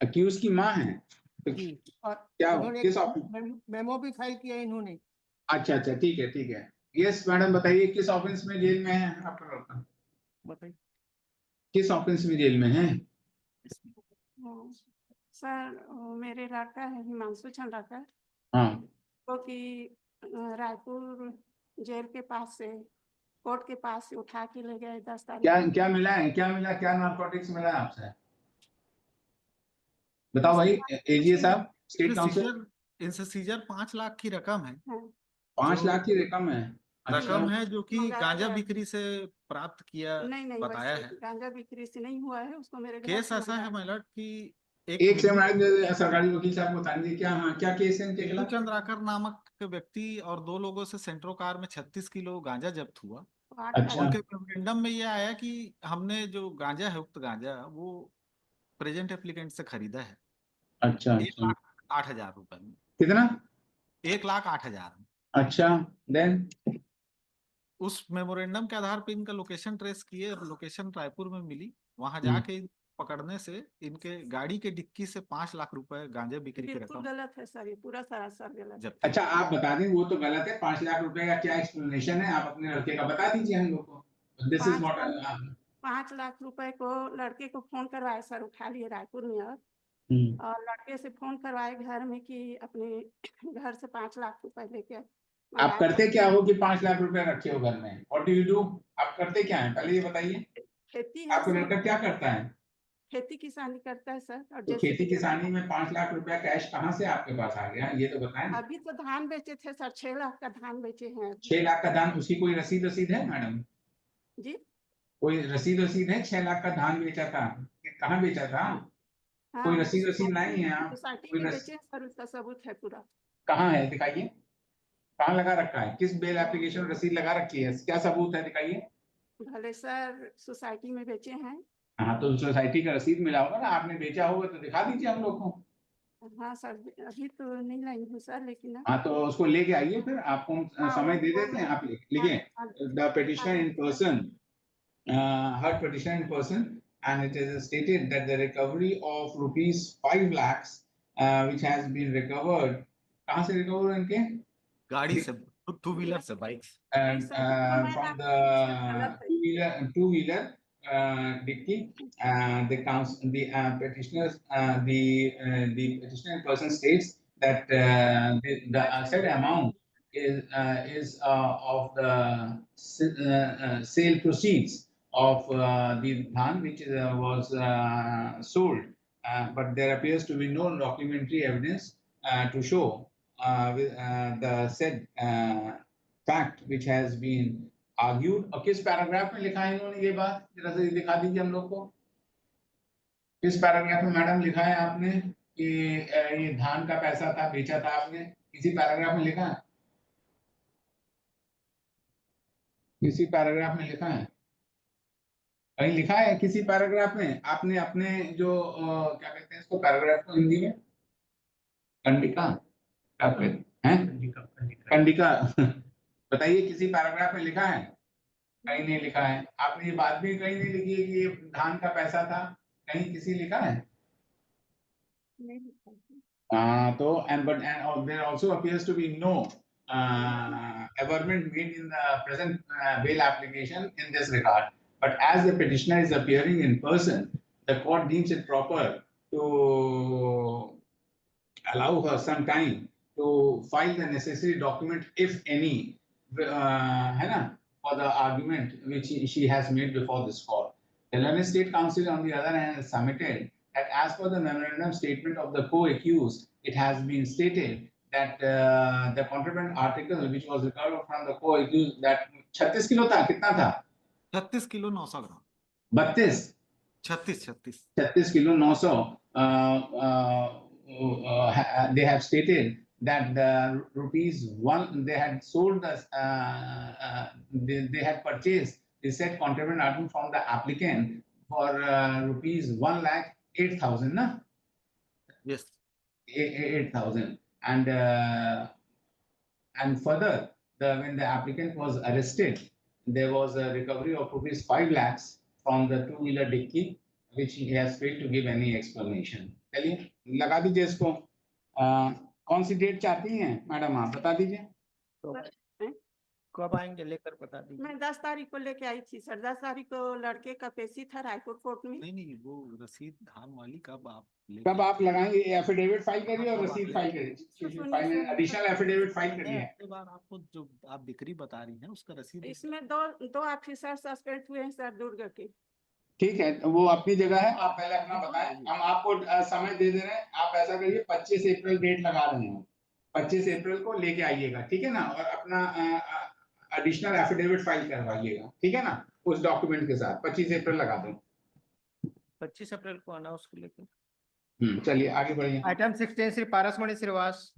Accused की माँ है तो जी, और क्या उन्होंने किस ऑफिस? मेमो भी फाइल किया इन्होंने। अच्छा अच्छा, ठीक है ठीक है। यस मैडम, बताइए किस ऑफिस में जेल में है आपका लड़का? बताइए। किस ऑफिस में जेल में है? सर मेरे लड़का है हिमांशु चंद्राकर, हाँ, जो कि रायपुर जेल के पास से, कोर्ट के पास से उठा के ले गए 10 तारीख क्या को। क्या मिला है, क्या मिला, क्या नारकोटिक्स मिला है आपसे? बताओ भाई, एजीए साहब, स्टेट काउंसिल। इनसे सीजर 5 लाख की रकम है। हाँ, 5 लाख की रकम है? अच्छा, रकम है जो कि मंगाया गांजा गया। बिक्री से प्राप्त किया नहीं बताया वैसे है। गांजा बिक्री से नहीं हुआ है, उसको मेरे घर केस से ऐसा है मंगाया। माइलॉर्ड कि एक से सरकारी वकील साहब बताने दीजिए, क्या हाँ क्या केस है इनके टिप्पू खिलाफ? चंद्राकर नामक व्यक्ति और 2 लोगों से सेंट्रो कार में 36 किलो गांजा जब्त हुआ। तो 8 अच्छा। उनके तारीख मेमोरेंडम में ये आया कि हमने जो गांजा है, उक्त गांजा वो प्रेजेंट एप्लीकेंट से खरीदा है अच्छा 1,08,000 रुपए में। कितना? 1,08,000 में। अच्छा, देन? उस मेमोरेंडम के आधार पर इनका लोकेशन ट्रेस किए और लोकेशन रायपुर में मिली। वहां हम्म। जाके पकड़ने से इनके गाड़ी के डिक्की से 5 लाख रुपए गांजा बिक्री की बिल्कुल रकम गलत है सर, ये पूरा सरासर गलत है। जब्त। अच्छा, आप बता दें, वो तो गलत है। 5 लाख रुपए का क्या एक्सप्लेनेशन है? आप अपने लड़के का बता दीजिए हम लोग को। दिस इज नॉट 5 लाख रुपए को लड़के को फोन करवाए सर, उठा लिए रायपुर में, और लड़के से फोन करवाए घर में कि अपने घर से 5 लाख रुपए लेके आप करते क्या हो कि 5 लाख रुपए रखे हो घर में? What do you do? आप करते क्या है, पहले ये बताइए। खेती है आपका सर, लड़का क्या करता है? खेती किसानी करता है सर। और तो खेती किसानी में 5 लाख रुपया कैश कहाँ से आपके पास आ गया, ये तो बताएं। अभी तो धान बेचे थे सर, 6 लाख का धान बेचे हैं अभी। 6 लाख का धान, उसकी कोई रसीद है मैडम? जी, कोई रसीद है? 6 लाख का धान बेचा था, कहाँ बेचा था? कोई हाँ रसीद नहीं है? आप सोसाइटी कोई में बेचे सर, उसका सबूत है पूरा। कहाँ है, दिखाइए। कहाँ लगा रखा है? किस बेल एप्लीकेशन रसीद लगा रखी है? क्या सबूत है, दिखाइए। भले सर सोसाइटी में बेचे हैं। हाँ, तो सोसाइटी का रसीद मिला होगा ना, आपने बेचा होगा तो दिखा दीजिए हम लोग को। हाँ सर, अभी तो नहीं लाई हूँ सर, लेकिन हाँ, तो उसको लेके आइए, फिर आपको हम समय दे देते हैं। आप लिखिए the petitioner in person, her petition in person, and it is stated that the recovery of rupees 5 lakhs which has been recovered, कहाँ से recover हुए इनके? गाड़ी से, 2 व्हीलर से, बाइक से। And from the two-wheeler dicky, the petitioners, the petitioner in person states that the said amount is of the sale proceeds of the dhan which was sold, but there appears to be no documentary evidence to show the said fact which has been argued। और किस paragraph में लिखा है इन्होंने ये बात, जरा से दिखा दीजिए हम लोग को। किस पैराग्राफ में मैडम लिखा है आपने कि ये धान का पैसा था, बेचा था आपने? किसी पैराग्राफ में लिखा है? किसी पैराग्राफ में लिखा है? कहीं लिखा है किसी पैराग्राफ में? आपने अपने जो क्या कहते हैं इसको, पैराग्राफ को हिंदी में कंडिका है, कंडिका बताइए, किसी पैराग्राफ में लिखा है? कहीं नहीं लिखा है। आपने ये बात भी कहीं नहीं लिखी है कि ये धान का पैसा था, कहीं किसी लिखा है? तो and there also appears to be no averment made in the present bail application in this regard. But as the petitioner is appearing in person, the court deems it proper to allow her some time to file the necessary document, if any, है ना, for the argument which she has made before this court. The Learned State Council, on the other hand, has submitted that as per the memorandum statement of the co-accused, it has been stated that the contraband article which was recovered from the co-accused, that 36 kilo था, कितना था? 36 kilo 900 gram. 32? 36 kilo 900। They have stated that the rupees one, they had sold the they had purchased the said contraband item from the applicant for rupees 1,08,000, na? Yes. 8,000. And further, when the applicant was arrested, there was a recovery of rupees 5 lakhs from the two-wheeler dicky which he has failed to give any explanation. चलिए लगा दीजिए इसको। कौन सी date चाहती हैं madam, आप बता दीजिए। कब आएंगे लेकर बता दीजिए। मैं 10 तारीख को लेके आई थी सर। 10 तारीख को लड़के का पेशी था रायपुर कोर्ट में। नहीं वो रसीद धान वाली कब आप कब आप लगाएंगे? एफिडेविट फाइल करिए और कब रसीद आप फाइल करिए। एडिशनल एफिडेविट फाइल करिए। अगले बार आपको जो आप बिक्री बता रही हैं उसका रसीद इसमें दो ऑफिसर सस्पेंड हुए हैं सर दुर्ग के। ठीक है, वो अपनी जगह है, आप पहले अपना बताएं, हम आपको समय दे दे रहे हैं। आप ऐसा करिए 25 अप्रैल डेट लगा रहे हैं, 25 अप्रैल को लेके आइएगा, ठीक है ना, और अपना एडिशनल एफिडेविट फाइल करवाइएगा, ठीक है ना, उस डॉक्यूमेंट के साथ 25 अप्रैल लगा दें। 25 अप्रैल को आना उसको लेकर। चलिए आगे बढ़िए। आइटम 16 श्री पारसमणि श्रीवास